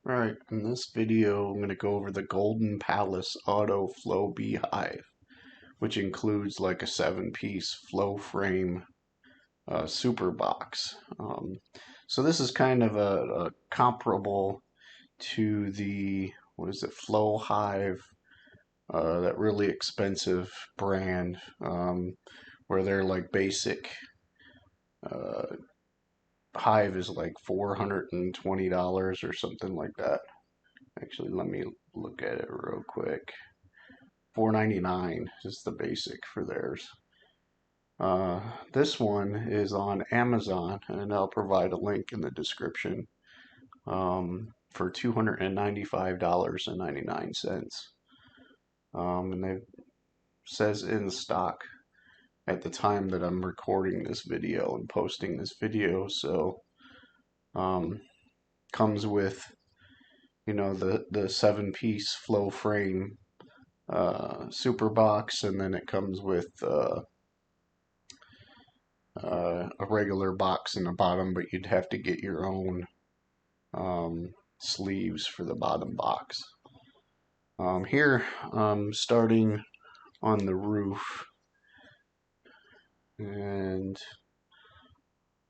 Alright, in this video I'm going to go over the Golden Palace Auto Flow Beehive, which includes like a 7-piece flow frame super box. So this is kind of a comparable to the, what is it, Flow Hive, that really expensive brand, where their like basic uh, Hive is like $420 or something like that. Actually, let me look at it real quick. $4.99 is the basic for theirs. This one is on Amazon, and I'll provide a link in the description, for $295.99. And it says in stock at the time that I'm recording this video and posting this video. So comes with, the 7-piece flow frame super box, and then it comes with a regular box in the bottom, but you'd have to get your own sleeves for the bottom box. Here, starting on the roof, and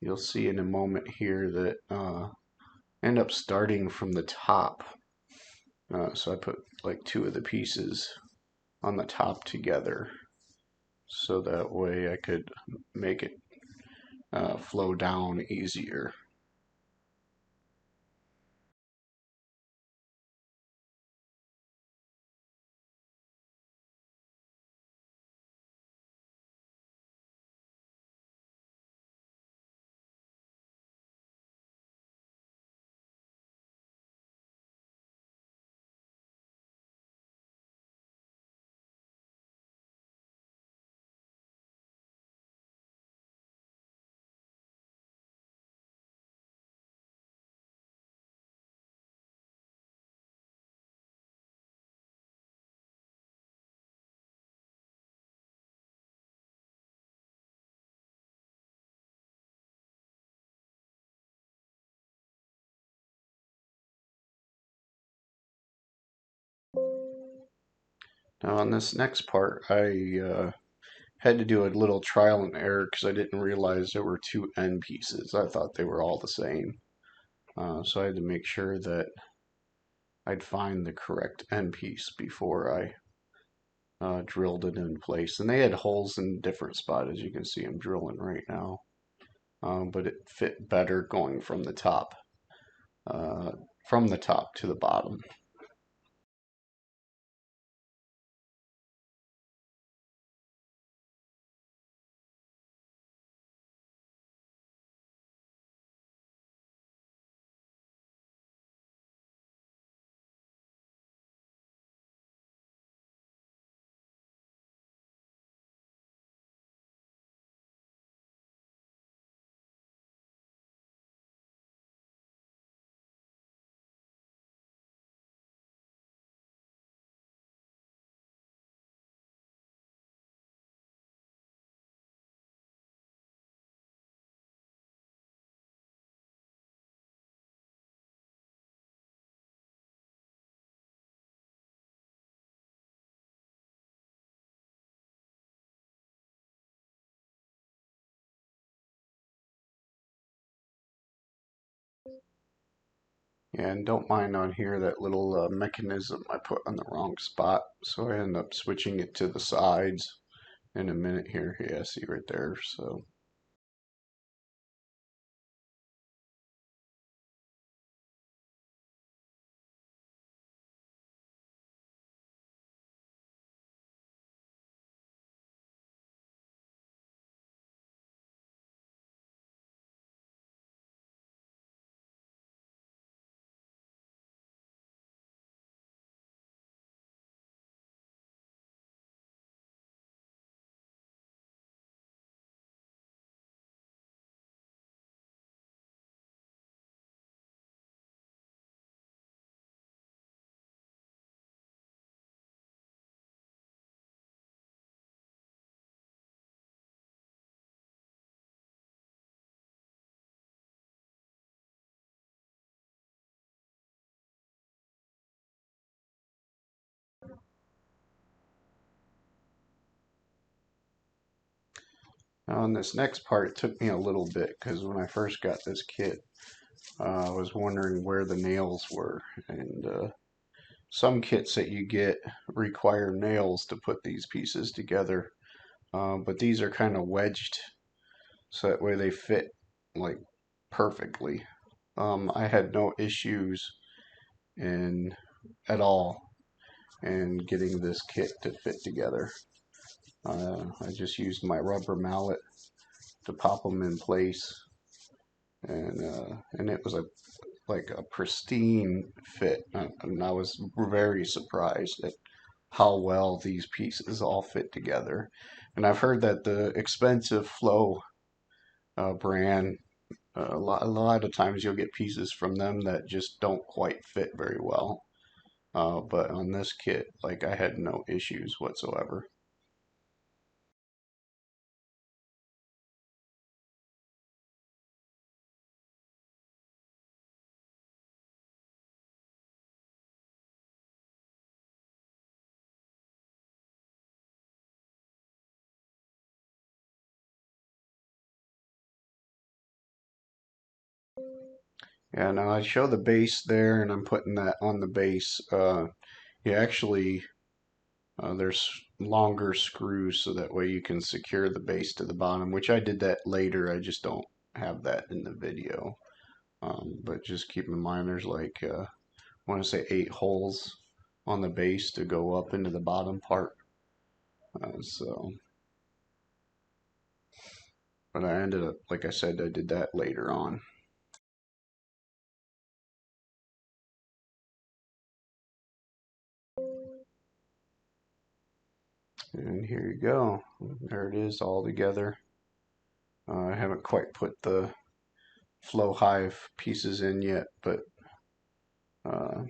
you'll see in a moment here that end up starting from the top. So I put like 2 of the pieces on the top together, so that way I could make it flow down easier. Now on this next part, I had to do a little trial and error because I didn't realize there were 2 end pieces. I thought they were all the same. So I had to make sure that I'd find the correct end piece before I drilled it in place. And they had holes in different spots, as you can see I'm drilling right now. But it fit better going uh, from the top to the bottom. And don't mind on here that little mechanism I put on the wrong spot, so I end up switching it to the sides in a minute here. Yeah, see right there. So Now on this next part, it took me a little bit because when I first got this kit, I was wondering where the nails were, and some kits that you get require nails to put these pieces together, but these are kind of wedged so that way they fit like perfectly. I had no issues in at all in getting this kit to fit together. I just used my rubber mallet to pop them in place, and it was like a pristine fit, and I was very surprised at how well these pieces all fit together. And I've heard that the expensive Flow brand, a lot of times you'll get pieces from them that just don't quite fit very well. But on this kit, like I had no issues whatsoever. Yeah, now I show the base there, and I'm putting that on the base. You actually, there's longer screws so that way you can secure the base to the bottom, which I did that later. I just don't have that in the video. But just keep in mind there's like, I want to say 8 holes on the base to go up into the bottom part. But I ended up, like I said, I did that later on. And here you go. There it is all together. I haven't quite put the Flow Hive pieces in yet, but uh,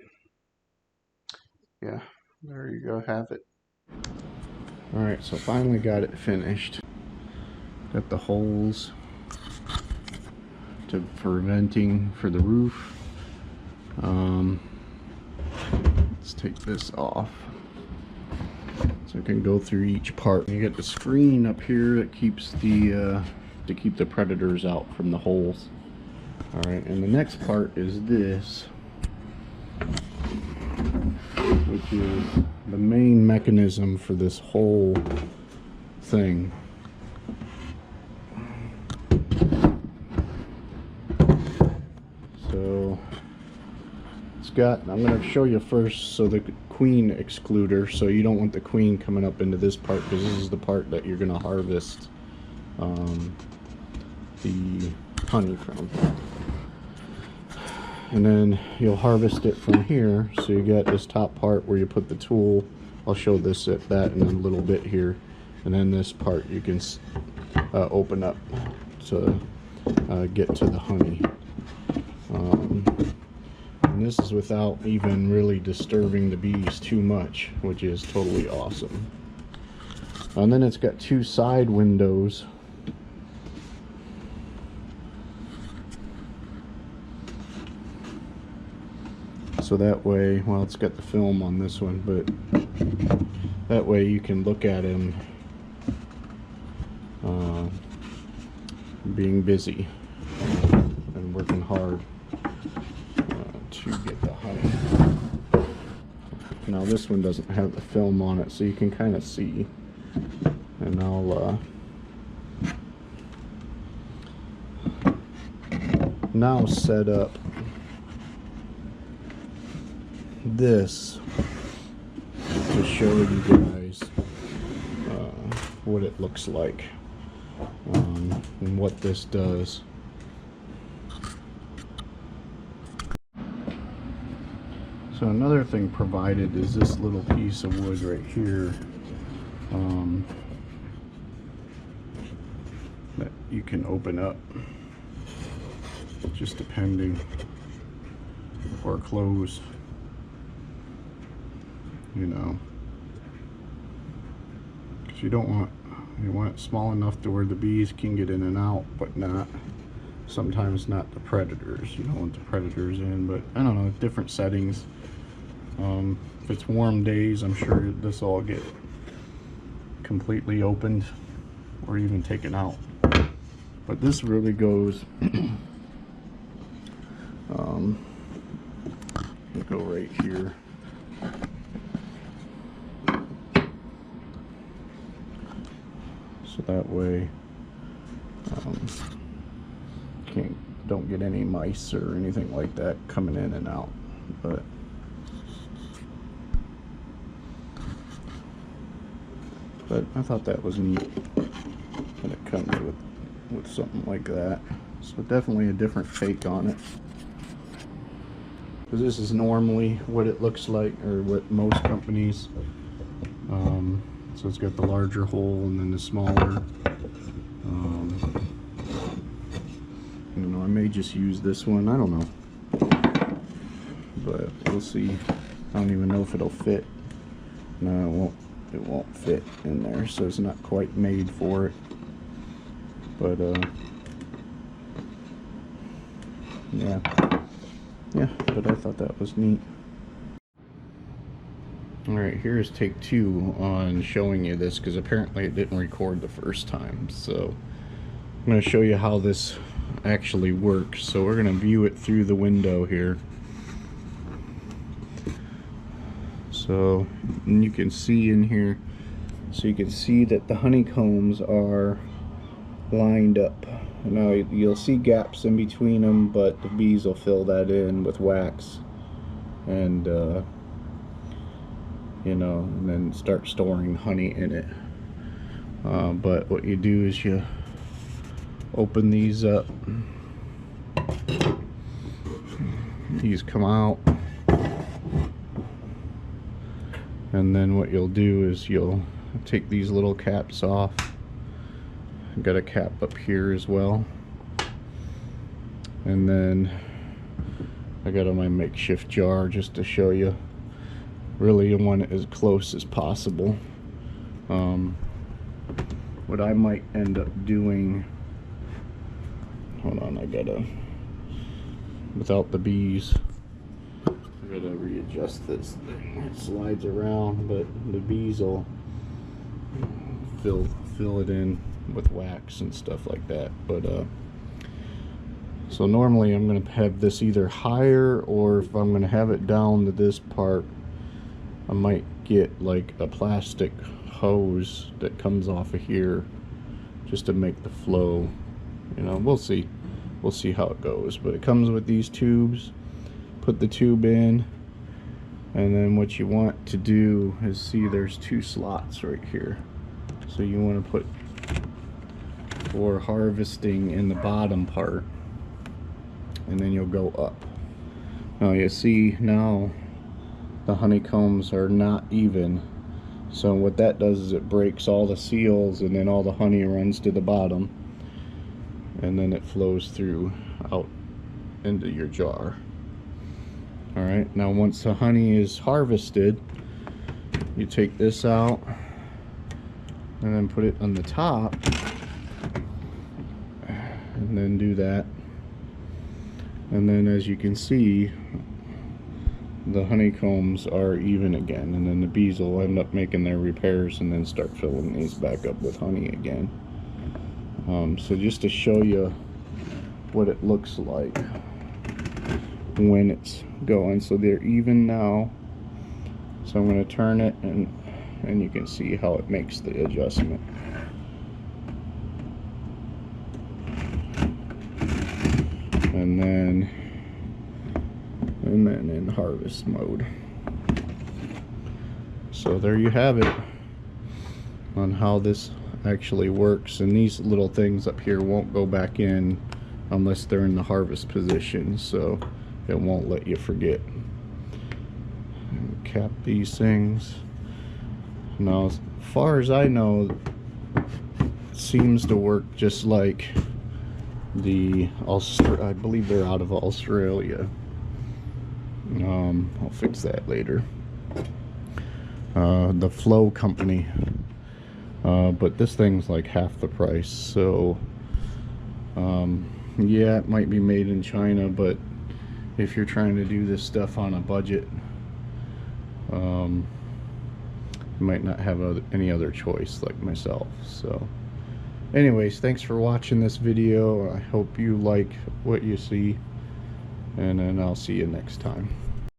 yeah, there you go, have it. Alright, so finally got it finished. Got the holes for venting for the roof. Let's take this off so I can go through each part. You get the screen up here that keeps the to keep the predators out from the holes. Alright, and the next part is this, which is the main mechanism for this whole thing. So it's got, I'm going to show you first, so the queen excluder, so you don't want the queen coming up into this part, because this is the part that you're going to harvest the honey from. And then you'll harvest it from here. So you got this top part where you put the tool. I'll show that in a little bit here. And then this part you can open up to get to the honey. And this is without even really disturbing the bees too much, which is totally awesome. And then it's got 2 side windows. So that way, well, it's got the film on this one, but that way you can look at him being busy and working hard to get the honey. Now this one doesn't have the film on it, so you can kind of see. And I'll now set up this to show you guys what it looks like and what this does. So another thing provided is this little piece of wood right here that you can open up, just depending, or close, you know, because you want it small enough to where the bees can get in and out, but not sometimes not the predators. You don't want the predators in, but I don't know, different settings. If it's warm days, I'm sure this will all get completely opened or even taken out. But this really goes go right here. So that way don't get any mice or anything like that coming in and out. But I thought that was neat that it comes with something like that. So definitely a different take on it, because this is normally what it looks like, or what most companies. So it's got the larger hole and then the smaller. You know, I may just use this one. I don't know, but we'll see. I don't even know if it'll fit. No, it won't. It won't fit in there, so it's not quite made for it. But yeah. But I thought that was neat. Alright, here's take 2 on showing you this, because apparently it didn't record the first time. So I'm going to show you how this actually works. So we're going to view it through the window here. So you can see in here, so you can see that the honeycombs are lined up. Now you'll see gaps in between them, but the bees will fill that in with wax, and you know, and then start storing honey in it. But what you do is you open these up. These come out, and then what you'll do is you'll take these little caps off. I've got a cap up here as well, and then I got on my makeshift jar just to show you. Really, you want it as close as possible. What I might end up doing, hold on, I gotta, without the bees, I gotta readjust this thing. It slides around, but the bees will fill it in with wax and stuff like that. But so normally I'm going to have this either higher, or if I'm going to have it down to this part, I might get like a plastic hose that comes off of here just to make the flow. You know, we'll see how it goes. But it comes with these tubes. Put the tube in, and then what you want to do is, see, there's 2 slots right here. So you want to put for harvesting in the bottom part, and then you'll go up. Now you see, now the honeycombs are not even, so what that does is it breaks all the seals, and then all the honey runs to the bottom, and then it flows through out into your jar. Alright, now once the honey is harvested, you take this out and then put it on the top, and then do that, and then as you can see, the honeycombs are even again, and then the bees will end up making their repairs and then start filling these back up with honey again. So just to show you what it looks like when it's going, so they're even now. So I'm going to turn it, and you can see how it makes the adjustment. And then in harvest mode. So there you have it on how this actually works. And these little things up here won't go back in unless they're in the harvest position, so it won't let you forget. And cap these things. Now, as far as I know, it seems to work just like the I believe they're out of Australia. I'll fix that later. The Flow company, but this thing's like half the price. So yeah, it might be made in China, but if you're trying to do this stuff on a budget, you might not have any other choice like myself. So Anyways, thanks for watching this video. I hope you like what you see, and then I'll see you next time.